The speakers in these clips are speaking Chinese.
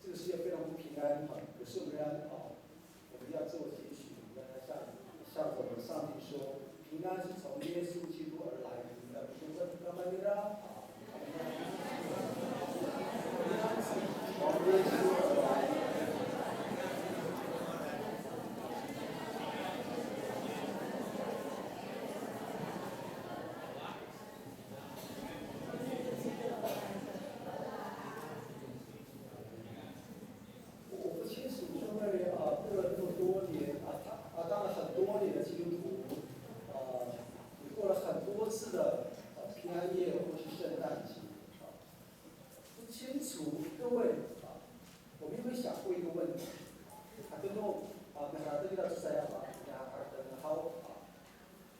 这个世界非常不平安可是我们要自我提醒，我们要向我们上帝说，平安是从耶稣基督而来的。平安是从耶稣而来的。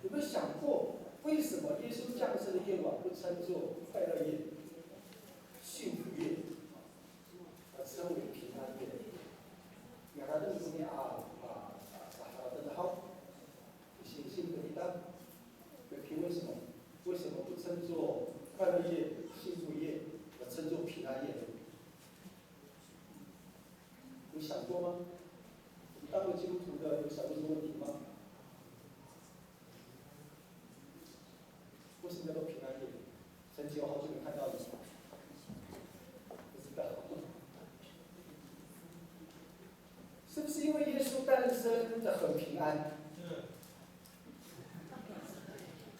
有没有想过，为什么耶稣降生的夜晚不称作快乐夜、幸福夜，而称为平安夜？你看这个中间真的好，信心的一单，凭为什么？为什么不称作快乐夜、幸福夜，而称作平安夜？有想过吗？当过基督徒的有想过这个问题吗？为什么叫做平安夜？神奇，我好久没看到你，不知道。是不是因为耶稣诞生的很平安？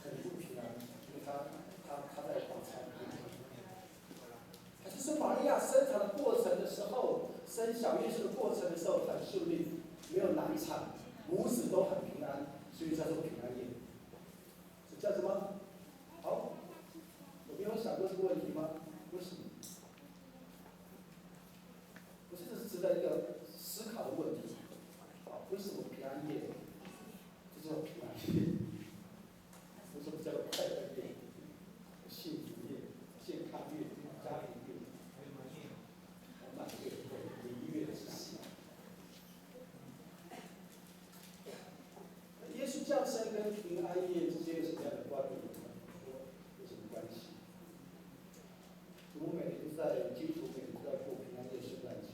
很不平安，因为他在早餐。还是说玛利亚生产的过程的时候，生小耶稣的过程的时候很顺利，没有难产，母子都很平安，所以叫做平安夜。是这样子吗？好，有没有想过这个问题吗？为什么？我觉得这是值得一个思考的问题。为什么平安夜就叫平安夜？为什么叫快乐夜、幸福夜、健康夜、家庭夜、满月、离月之喜？耶稣降生跟平安夜之间有什么样的关联？有什么关系？我们每年都在基督徒每年都在过平安夜、圣诞节。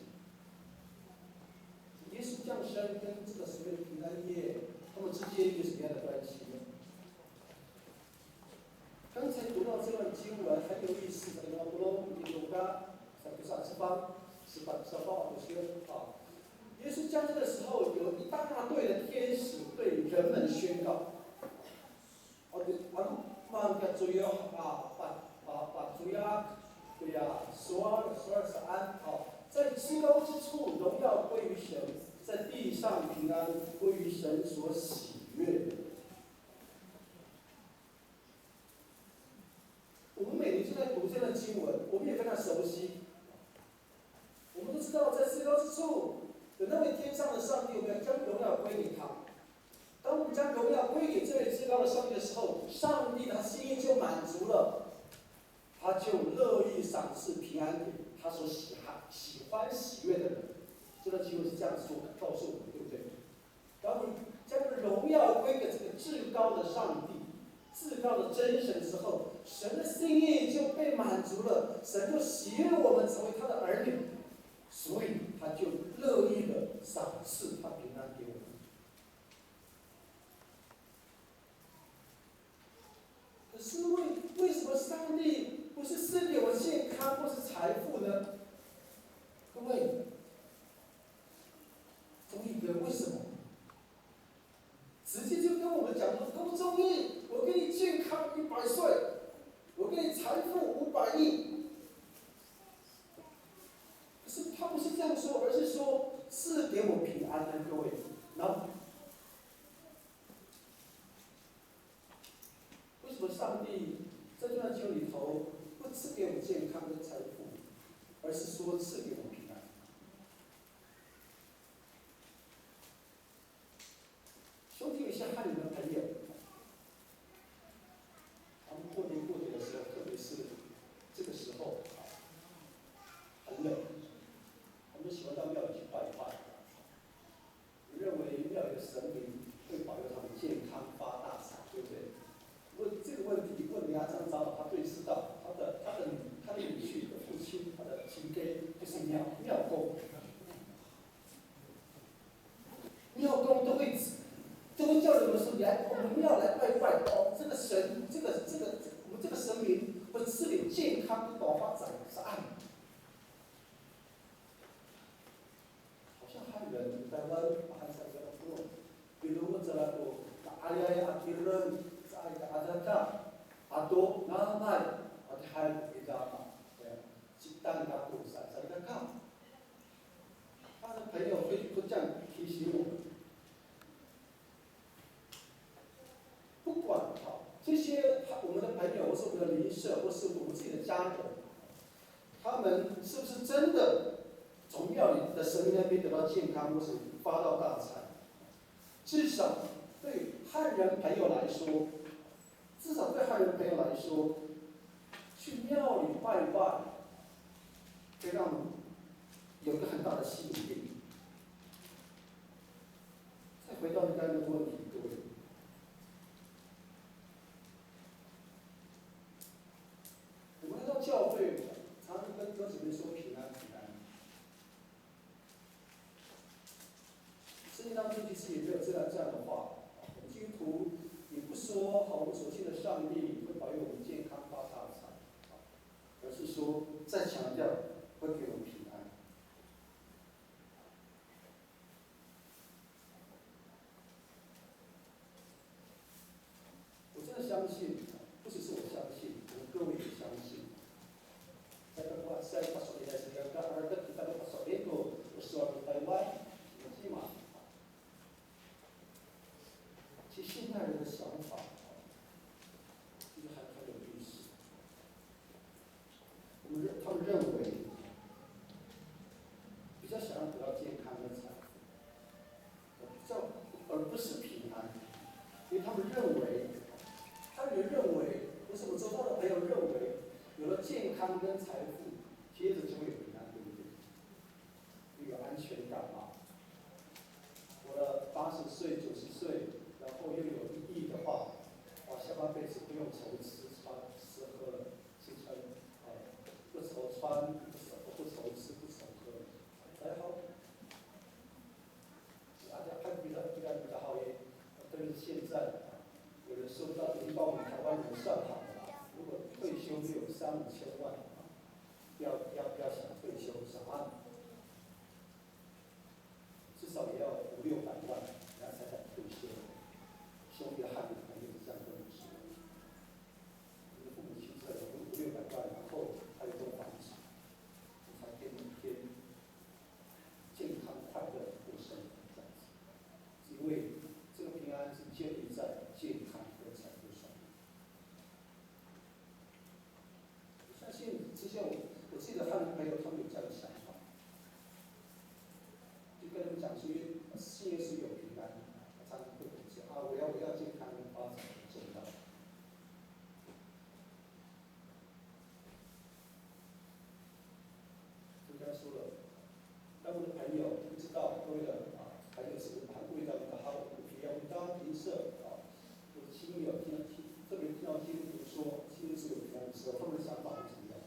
耶稣降生跟这个所谓的平安夜，他们之间有什么样的关系呢？刚才读到这段经文很有意思的，阿波罗伊鲁嘎耶稣降生的时候，有一大队的天使对人们宣告：把主呀，对呀，所尔是安在至高之处荣耀归于神，在地上平安归于神所喜悦的。我们每年就在读这段经文，我们也非常熟悉。我们都知道，在至高之处有那位天上的上帝，我们要将荣耀归给他。当我们将荣耀归给这位至高的上帝的时候，上帝他心意就满足了，他就乐意赏赐平安给他所喜欢喜悦的人。这个经文是这样说的，告诉我们，对不对？当我们将荣耀归给这个至高的上帝、至高的真神之后，神的心意就被满足了，神就喜悦我们成为他的儿女，所以他就乐意的赏赐他平安给我们。可是为什么上帝不是赐给我健康或是财富呢？各位，中医哥为什么？直接就跟我们讲说，公中医，我给你健康100岁，我给你财富500亿。可是他不是这样说，而是说赐给我平安的各位。然后，为什么上帝在这段经里头不赐给我健康跟财富，而是说赐给我平安？兄弟有一些汉人的朋友，他们过年过节的时候，特别是这个时候很冷，他们喜欢到庙里去拜拜，认为庙里的神明会保佑他们健康发大财，对不对？问这个问题问牙张长老，他最知道他的女婿的父亲，他的亲爹就是庙。Taiwan bahan saya pun Biru Jalato Ayah akhiran saya ada atau namai atau hal idama ciptaan aku saya看，他的朋友会这样提醒我们，不管这些我们的朋友或是我们的邻舍或是我们自己的家人，他们是不是真的从庙里的神明那边得到健康，或是发到大财？至少对汉人朋友来说，去庙里拜拜，会让有一个很大的吸引力。再回到刚才的问题，各位，我们来到教会，常常跟哥姊妹说平安平安。圣经当中其实也没有这样的话，我们基督徒也不说我们所信的上帝会保佑我们健康发大财，而是说再强调会给我们平安。我真的相信，不只是我相信，我们各位也相信。Saya pasal dia sekarang ada kita pasal itu usul Taiwan， 起码。其实现代人的想法，其实很有意思。他们认为比较想要得到健康的财富，而不是平安，因为他们认为，不是我周遭的朋友认为，有了健康跟财富，接着就会有平安，对不对？有安全感嘛？活了80岁、90岁。然后又有1亿的话，下半辈子不用愁吃穿吃喝支撑，不愁穿，不愁吃，不愁喝，还好。大家看比较好耶，特别是现在，有人收到已经把我们台湾人算好了，如果退休就有3、5千万，要想退休啥？至少也要5、600万，然后才能退休。兄弟汉人朋友这样跟我说，你的父母亲这有5、600万，然后还有栋房子，你才可以每天健康快乐过生活这样子。因为这个平安是建立在健康跟财富上面。我相信之前我记得汉人朋友他们有这样的想法，就跟他们讲说，信耶稣有平安。常常会讲我要健康发展很重要。就刚才说了，当我的朋友不知道各位的朋友是韩国的好，也要当邻舍我的亲友特别听到基督徒说信耶稣有平安的时候，他们的想法是什么样？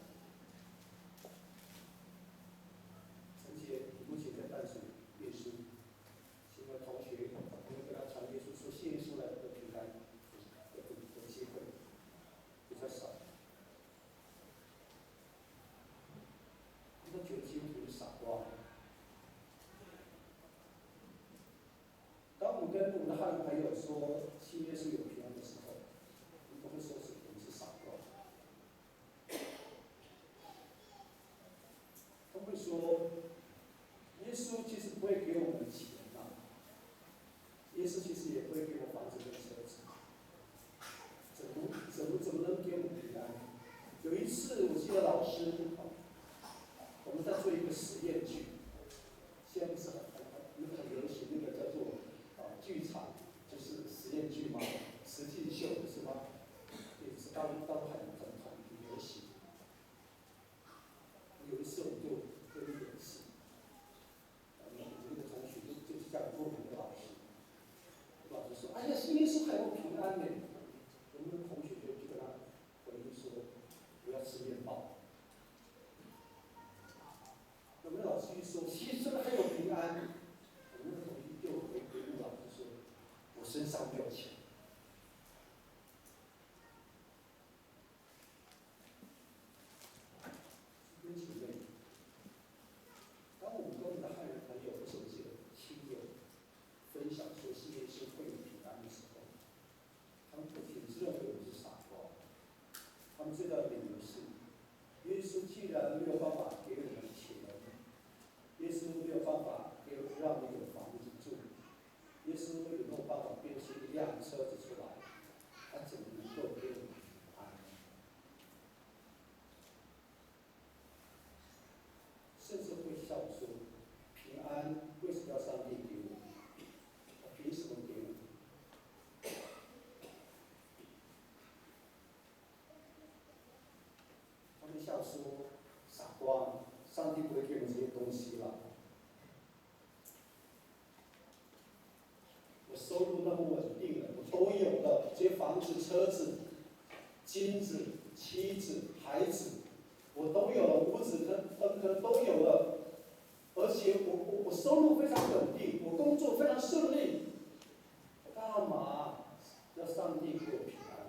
陈姐目前在淡水念书，新的同学朋友跟他传耶稣说信耶稣来的平安的机会比较少。他觉得基督徒是傻瓜。当我们跟我们的汉人朋友说信耶稣有平安的时候，我们不会说我们是傻瓜。他们会说，耶稣其实不会给我们钱耶稣其实也不会给我房子跟车子，怎么能给我们平安？有一次我记得老师，我们在做一个实验剧，现在不是很流行那个叫做剧场，就是实验剧嘛。办法让你有房子住，耶稣会有没有办法变出一辆车子出来，他怎么能够给你平安？甚至会笑说，平安为什么要上帝给我？他凭什么给我？他们笑说，傻瓜，上帝不会给我们这些东西了。我收入那么稳定了，我都有了，这些房子、车子、金子、妻子、孩子，我都有了，五子可能都有了，而且我收入非常稳定，我工作非常顺利，干嘛要上帝给我平安？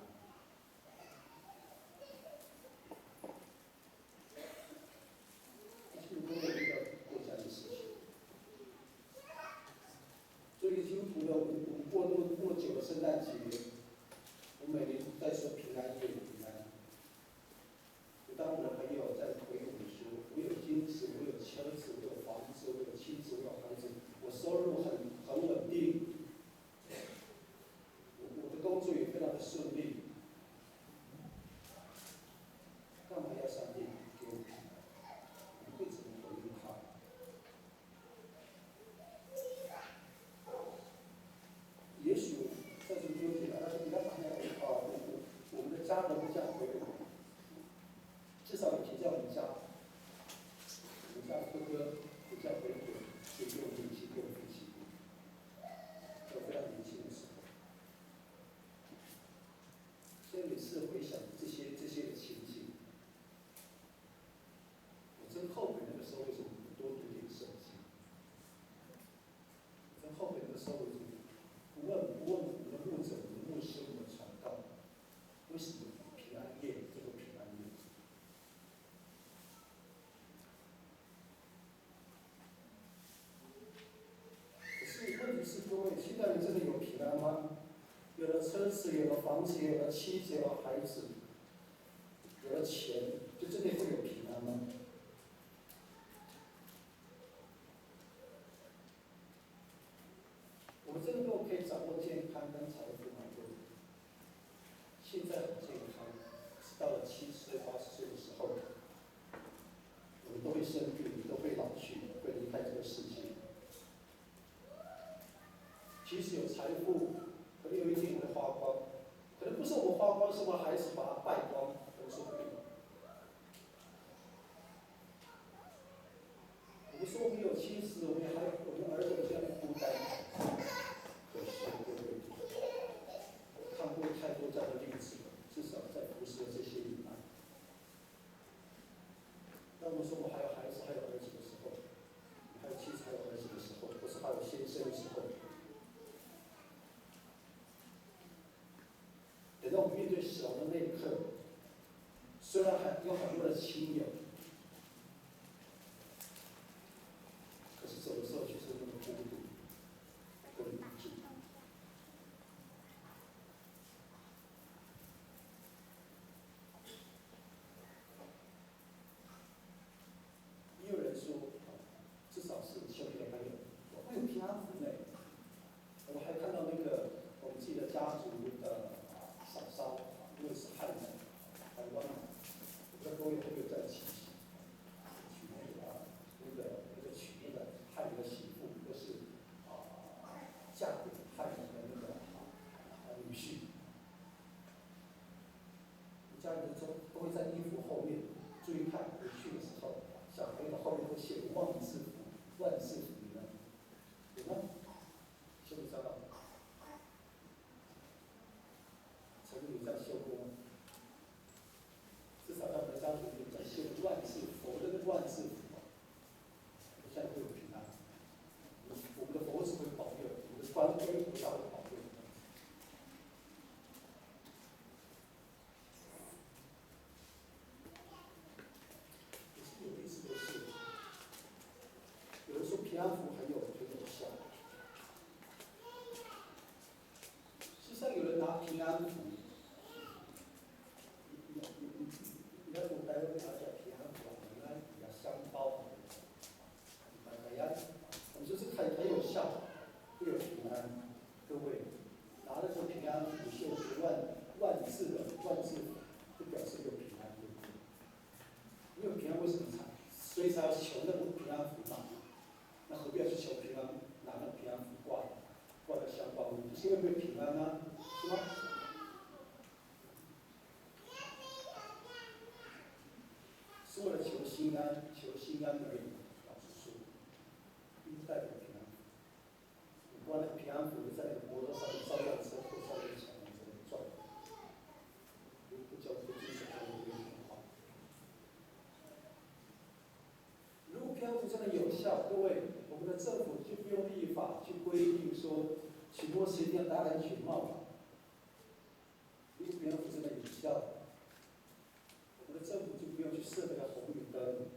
几乎都有遇到过这样的事情。所以基督徒呢，我们过那么久的圣诞节，我每年在说平安夜平安。当我的朋友在回我们说，我有金子，我有车子，我有房子，我有妻子，我有孩子，我收入很稳定，我的工作也非常的顺利，干嘛要上帝给我平安？你会怎么回应他？也许在这个纠结了，但是你要想想我们的家人不这样回我，至少以前在我们家，我们家哥哥不这样回我，也给我力气，给我力气。我非常年轻的时候，所以每次回想这些的情景，我真后悔那个时候为什么不多读点圣经。真后悔那个时候为什么不问我们的牧者、我们的牧师、我们的传道，为什么平安夜这个平安夜？可是问题是，各位，现在你真的有平安吗？有了车子，有了房子，有了妻子，有了孩子，有了钱，就真的会有平安吗？我们真的都可以掌握健康跟财富吗？对不对？现在很健康，到了70岁、80岁的时候，我们都会生病，都会老去，会离开这个世界。即使有财富，可能有一天我们花光，可能不是我们花光，是我们孩子把它败光，可能说不定。我们说我们有妻子，我们儿子这样的孤单，可是各位，我看过太多这样的例子了，至少在服侍的这些里面。当我们说我还有孩子、还有儿子的时候，还有妻子、还有儿子的时候，不是还有先生的时候，等到我们面对死亡的那一刻，虽然有很多的亲友，可是走的时候却是那么孤独，跟无助。也有人说，至少是兄弟朋友，我有平安符呢。我还看到那个我们自己的家族的嫂嫂，因为是汉人，台湾嘛，我在公园会有在一起娶娶那个汉人的媳妇，都是嫁给汉人的那个女婿。家人都会在衣服后面，注意看回去的时候，小朋友的后面会写万字符，万字符呢，有吗？知不知道？曾经有在修过吗？至少在我们的家族里在修万字佛的那个万字符，现在会有平安。我们的佛子会保佑，我们的观音菩萨会保佑。可是有意思的是，有人说平安符很有效。实际上有人拿平安符，你看我台湾拿起来平安符，平安符啊，香包啊，大家平安吗？是吗？是为了求心安，求心安而已。老实说，并不代表平安。你光那个平安符就在你的脖子上面照亮车或照亮墙，这么转，不叫不遵守这个规矩的话。如果平安符真的有效，各位，我们的政府就不用立法去规定说，许多时间要戴安全帽了。如果平安符真的有效，我们的政府就不用去设那个红绿灯。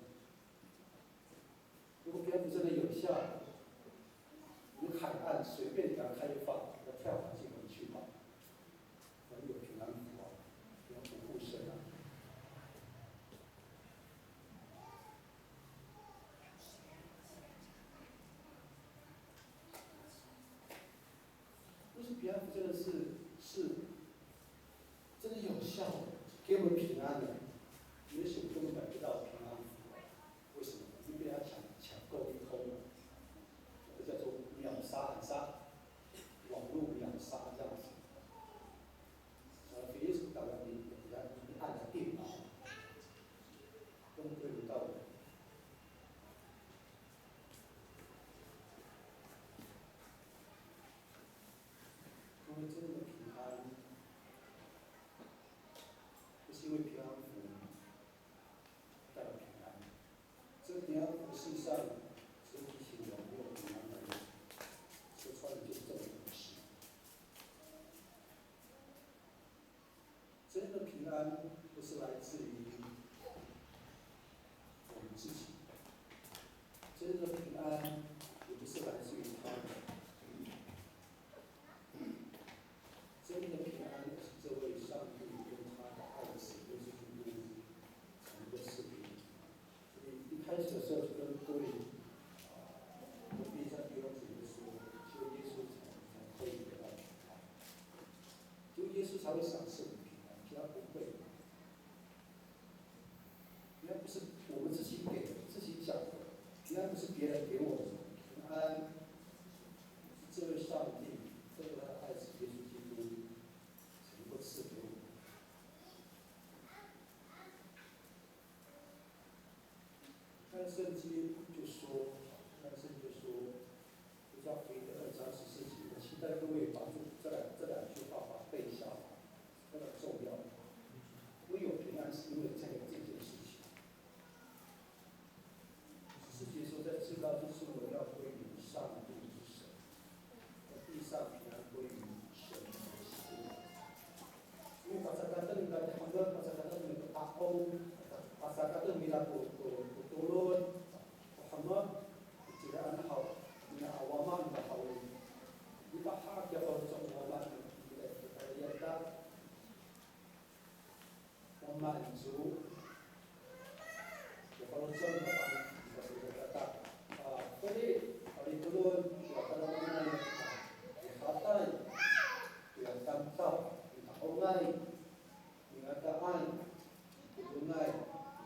如果平安符真的有效，你海岸随便给它开放，要跳海进回去嘛？我们有平安符啊，平安符护身啊。就是平安符真的是真的有效，给我们平安的。也许根本买不到平安符，为什么？因为被他抢购一空了，这叫做秒杀暗杀，网络秒杀这样子。耶稣搞完你按了电脑，根本对不到的。因为真正的平安，不是因为平安符带来平安，这个平安符事实上只是提醒我们有平安而已，说穿了就是这么一回事。真正的平安不是来自于我们自己，真正的平安也不是来自于他人。真正的平安是这位上帝跟他的爱子耶稣基督成的视频。所以一开始的时候就跟各位第3弟兄姊妹说，只有耶稣才可以得到平安，只有耶稣才会赏赐我们平安，其他不会。平安不是我们自己给的、自己讲的，平安不是别人给我们的，平安是这位上帝这位他的爱子耶稣基督能够赐给我们。但圣经就说，不叫腓立比2章14节，我期待各位把这两句话把它背下来，非常重要。唯有平安是因为这件事情。世界说在至高之处荣耀归于上帝之神，在地上平安归于神的心。因为pasal-pasal yang kata hamba, pasal-pasal yang kata aku, pasal-pasal bila turun, hamba tidak ada hal, tidak awaman tidak hal. Bila hak yang orang cakap awaman, tidak terlihat, memanju. Kalau orang cakap kata, tadi hari turun, kata orang dihatai, dia tantau, dia ongai. Ingataan, tunay,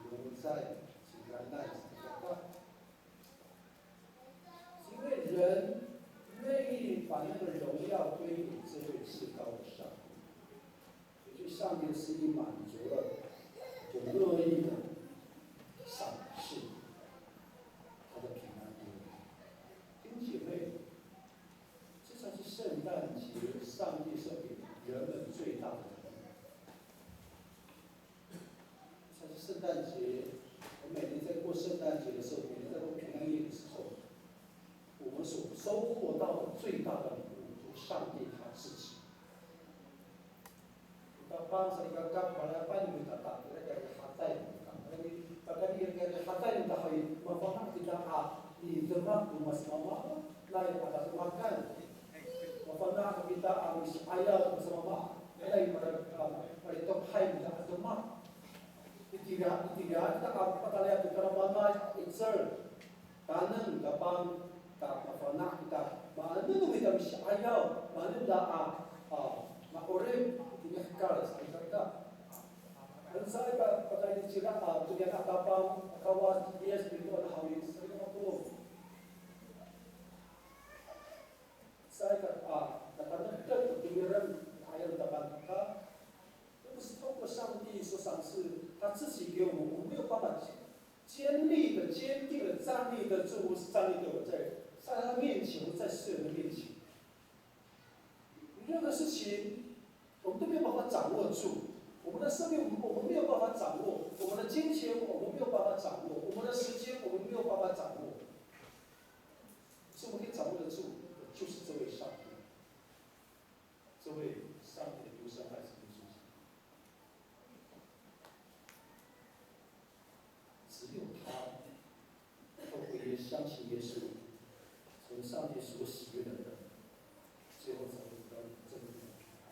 lumensay, siganay, sigapat。因为人愿意把那个荣耀归给这位至高的上帝，也就上帝的心意满足了，就乐意的赏赐他的平安给我们。弟兄姐妹，这才是圣诞节上帝赐给人们最大的。圣诞节，我每年在过圣诞节的时候，每年在过平安夜的时候，我们所收获到的最大的礼物，就是上帝他自己。Kita bangsa ikagap walapan yung tatak, kita kaya hatay yung tatak. Pagka kaya hatay yung tatak, mafanak kita di demak mas mama, lain pada tumakan. Mafanak kita ang ayaw mas mama, lain pada tokhay kita demak. Itiga kita kapatalayan kita ramai itzel kanan kapang kapafana kita mana kita bisa ayaw mana maorem tinihkal sa kita dan saya pakai dicira tujuan kapang kawas dia itu ada hawis saya aku saya kata kita 前，在世人的面前，任何事情我们都没有办法掌握住。我们的生命，我们没有办法掌握；我们的金钱，我们没有办法掌握；我们的时间，我们没有办法掌握。是我们可以掌握得住，就是这位上帝，这位上帝的独生爱子耶稣。只有他，透过相信耶稣，从上帝所喜悦的人，最后才会得到真正的平安。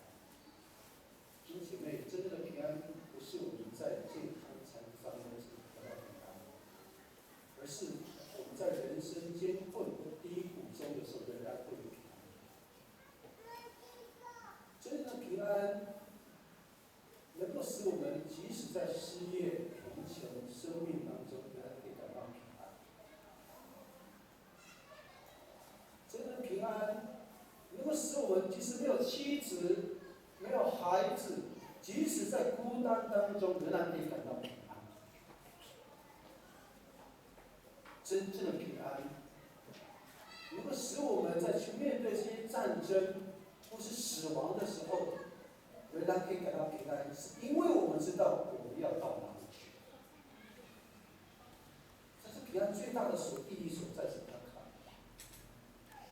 弟兄姐妹，真正的平安不是我们在健康财富上面得到平安，而是我们在人生艰困低谷中的时候，仍然会有平安。真正的平安，能够使我们即使在失业、贫穷、生命当中，仍然可以感到平安。真正的平安，能够使我们即使没有妻子、没有孩子，即使在孤单当中，仍然可以感到平安。真正的平安，能够使我们在去面对这些战争或是死亡的时候，仍然可以感到平安，是因为我们知道我们要到哪里去。这是平安最大的所